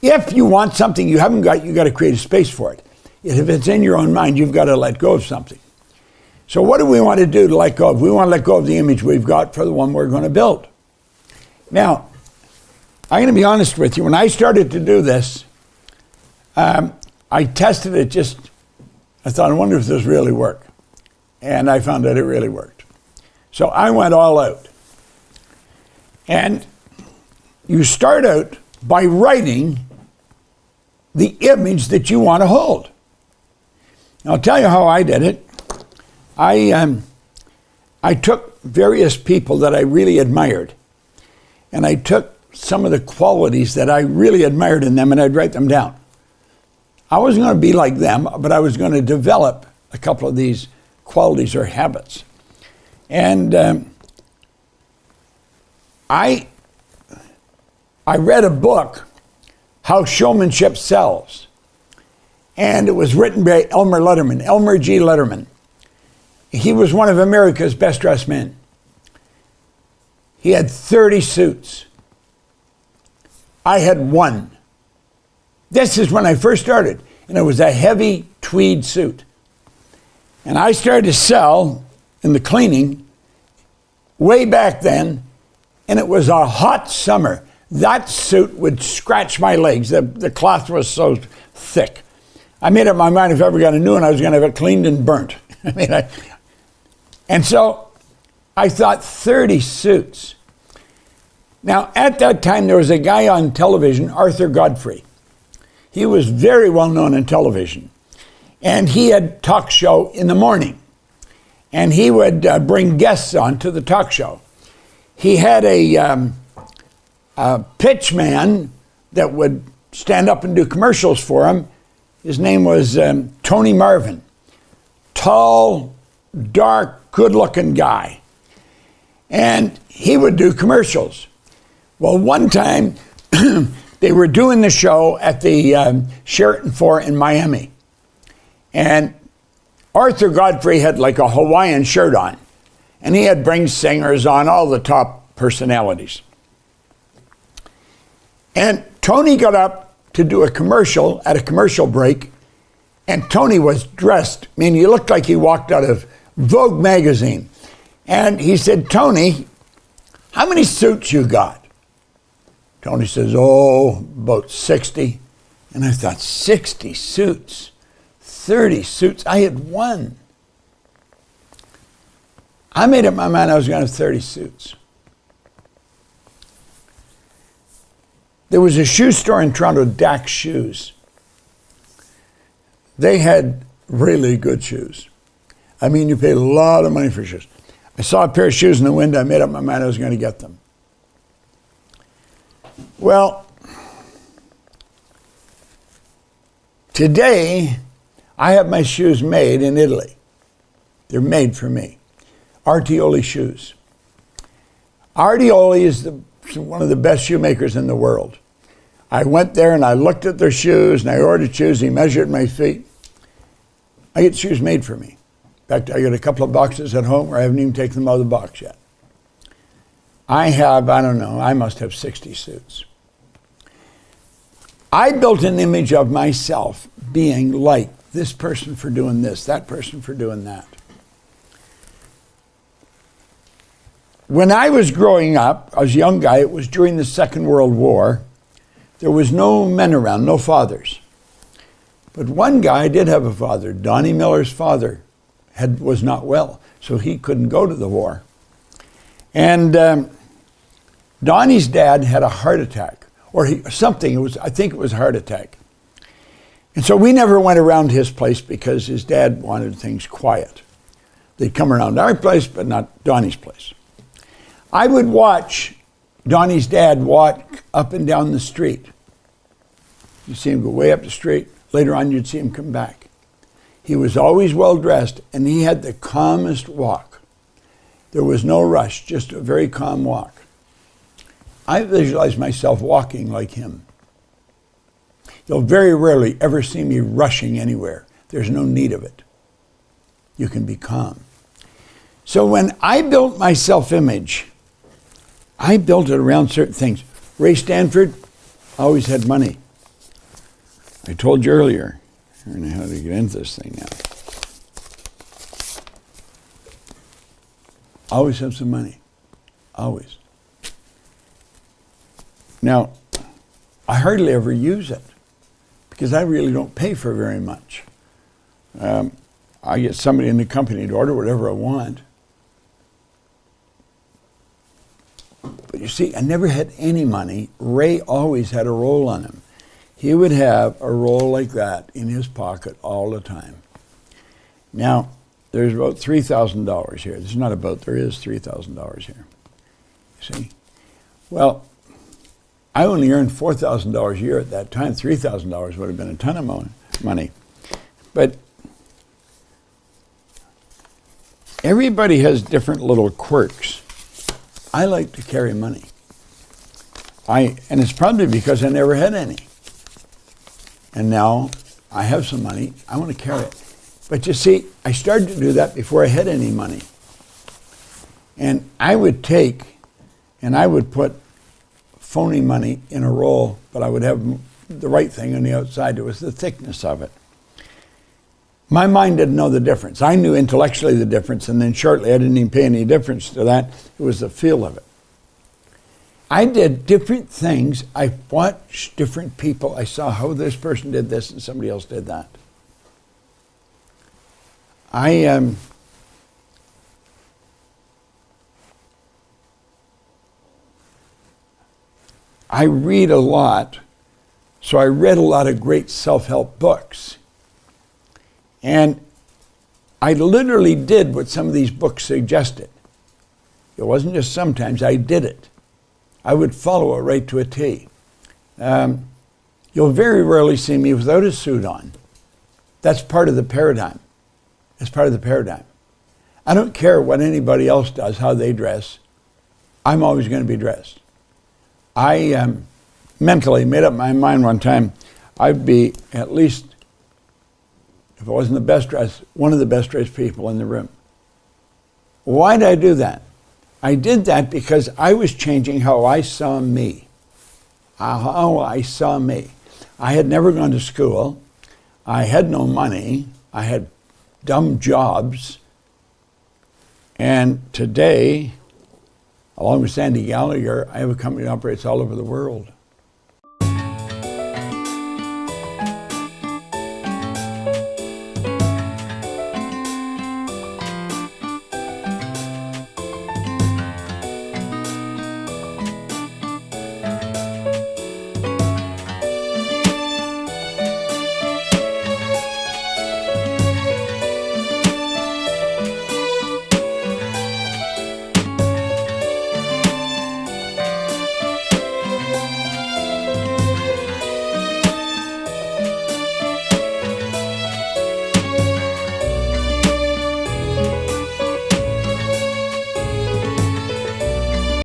If you want something you haven't got, you've got to create a space for it. If it's in your own mind, you've got to let go of something. So what do we want to do to let go of? We want to let go of the image we've got for the one we're going to build. Now, I'm going to be honest with you. When I started to do this, I tested it I thought, I wonder if this really worked. And I found that it really worked. So I went all out. And you start out by writing the image that you want to hold. I'll tell you how I did it. I took various people that I really admired, and I took some of the qualities that I really admired in them, and I'd write them down. I wasn't going to be like them, but I was going to develop a couple of these qualities or habits. And I read a book, How Showmanship Sells. And it was written by Elmer G. Letterman. He was one of America's best dressed men. He had 30 suits. I had one. This is when I first started, and it was a heavy tweed suit. And I started to sell in the cleaning way back then, and it was a hot summer. That suit would scratch my legs. The cloth was so thick. I made up my mind if I ever got a new one, I was going to have it cleaned and burnt. And so I thought 30 suits. Now, at that time, there was a guy on television, Arthur Godfrey. He was very well known in television. And he had a talk show in the morning. And he would bring guests on to the talk show. He had a pitch man that would stand up and do commercials for him. His name was Tony Marvin. Tall, dark, good-looking guy. And he would do commercials. Well, one time, they were doing the show at the Sheraton 4 in Miami. And Arthur Godfrey had like a Hawaiian shirt on. And he had bring singers on, all the top personalities. And Tony got up to do a commercial at a commercial break, and Tony was dressed. I mean, he looked like he walked out of Vogue magazine. And he said, Tony, how many suits you got? Tony says, about 60. And I thought, 60 suits, 30 suits. I had one. I made up my mind I was going to have 30 suits. There was a shoe store in Toronto, Dax Shoes. They had really good shoes. I mean, you paid a lot of money for shoes. I saw a pair of shoes in the window. I made up my mind I was going to get them. Well, today, I have my shoes made in Italy. They're made for me. Artioli shoes. Artioli is one of the best shoemakers in the world. I went there and I looked at their shoes and I ordered shoes. He measured my feet. I get shoes made for me. In fact, I got a couple of boxes at home where I haven't even taken them out of the box yet. I must have 60 suits. I built an image of myself being like this person for doing this, that person for doing that. When I was growing up, I was a young guy, it was during the Second World War. There was no men around, no fathers. But one guy did have a father. Donnie Miller's father was not well, so he couldn't go to the war. And Donnie's dad had a heart attack, or I think it was a heart attack. And so we never went around his place because his dad wanted things quiet. They'd come around our place, but not Donnie's place. I would watch Donnie's dad walk up and down the street. You'd see him go way up the street. Later on, you'd see him come back. He was always well dressed, and he had the calmest walk. There was no rush, just a very calm walk. I visualize myself walking like him. You'll very rarely ever see me rushing anywhere. There's no need of it. You can be calm. So when I built my self-image, I built it around certain things. Ray Stanford always had money. I told you earlier, I don't know how to get into this thing now. Always have some money. Always. Now, I hardly ever use it because I really don't pay for very much. I get somebody in the company to order whatever I want. But you see, I never had any money. Ray always had a roll on him. He would have a roll like that in his pocket all the time. Now, there's about $3,000 here. There's not about, there is $3,000 here. You see? Well, I only earned $4,000 a year at that time. $3,000 would have been a ton of money. But everybody has different little quirks. I like to carry money. And it's probably because I never had any. And now I have some money. I want to carry it. But you see, I started to do that before I had any money. And I would take and I would put phony money in a roll, but I would have the right thing on the outside. It was the thickness of it. My mind didn't know the difference. I knew intellectually the difference, and then shortly I didn't even pay any difference to that. It was the feel of it. I did different things. I watched different people. I saw how this person did this and somebody else did that. I read a lot, so I read a lot of great self-help books. And I literally did what some of these books suggested. It wasn't just sometimes, I did it. I would follow it right to a T. You'll very rarely see me without a suit on. That's part of the paradigm. It's part of the paradigm. I don't care what anybody else does, how they dress. I'm always going to be dressed. I mentally made up my mind one time I'd be at least, if I wasn't the best dressed, one of the best dressed people in the room. Why did I do that? I did that because I was changing how I saw me. How I saw me. I had never gone to school. I had no money. I had dumb jobs. And today, along with Sandy Gallagher, I have a company that operates all over the world.